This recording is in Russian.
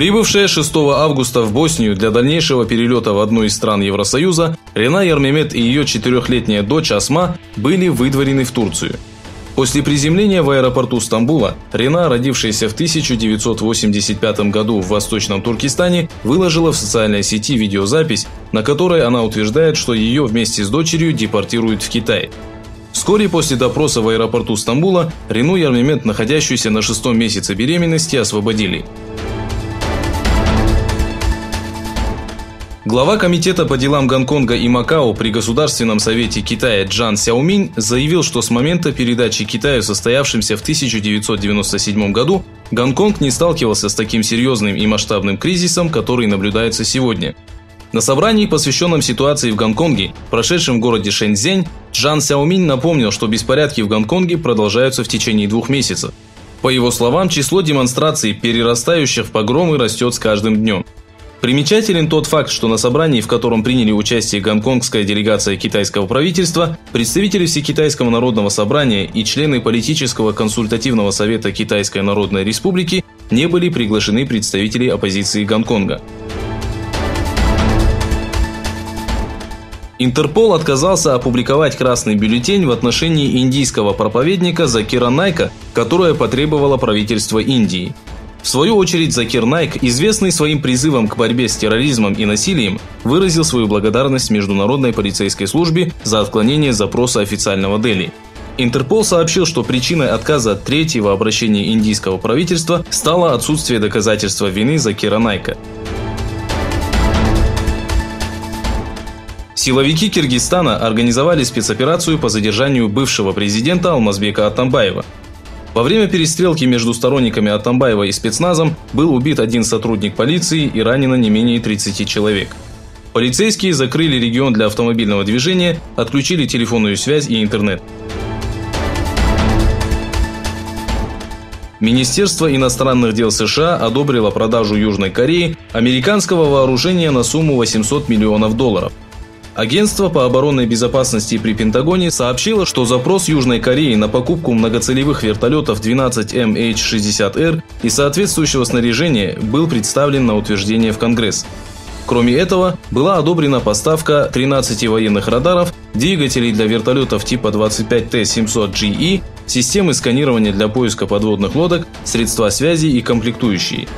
Прибывшая 6 августа в Боснию для дальнейшего перелета в одну из стран Евросоюза, Рена Ярмемет и ее 4-летняя дочь Асма были выдворены в Турцию. После приземления в аэропорту Стамбула Рена, родившаяся в 1985 году в Восточном Туркестане, выложила в социальной сети видеозапись, на которой она утверждает, что ее вместе с дочерью депортируют в Китай. Вскоре после допроса в аэропорту Стамбула Рену Ярмемет, находящуюся на 6-м месяце беременности, освободили. Глава комитета по делам Гонконга и Макао при Государственном совете Китая Чжан Сяоминь заявил, что с момента передачи Китаю, состоявшемся в 1997 году, Гонконг не сталкивался с таким серьезным и масштабным кризисом, который наблюдается сегодня. На собрании, посвященном ситуации в Гонконге, прошедшем в городе Шэньцзянь, Чжан Сяоминь напомнил, что беспорядки в Гонконге продолжаются в течение 2 месяцев. По его словам, число демонстраций, перерастающих в погромы, растет с каждым днем. Примечателен тот факт, что на собрании, в котором приняли участие гонконгская делегация китайского правительства, представители Всекитайского народного собрания и члены политического консультативного совета Китайской Народной Республики, не были приглашены представители оппозиции Гонконга. Интерпол отказался опубликовать красный бюллетень в отношении индийского проповедника Закира Найка, которое потребовало правительство Индии. В свою очередь, Закир Найк, известный своим призывом к борьбе с терроризмом и насилием, выразил свою благодарность Международной полицейской службе за отклонение запроса официального Дели. Интерпол сообщил, что причиной отказа 3-го обращения индийского правительства стало отсутствие доказательства вины Закира Найка. Силовики Киргизстана организовали спецоперацию по задержанию бывшего президента Алмазбека Атамбаева. Во время перестрелки между сторонниками Атамбаева и спецназом был убит 1 сотрудник полиции и ранено не менее 30 человек. Полицейские закрыли регион для автомобильного движения, отключили телефонную связь и интернет. Министерство иностранных дел США одобрило продажу Южной Корее американского вооружения на сумму $800 миллионов. Агентство по оборонной безопасности при Пентагоне сообщило, что запрос Южной Кореи на покупку многоцелевых вертолетов 12 MH-60R и соответствующего снаряжения был представлен на утверждение в Конгресс. Кроме этого, была одобрена поставка 13 военных радаров, двигателей для вертолетов типа 25T-700GE, системы сканирования для поиска подводных лодок, средства связи и комплектующие.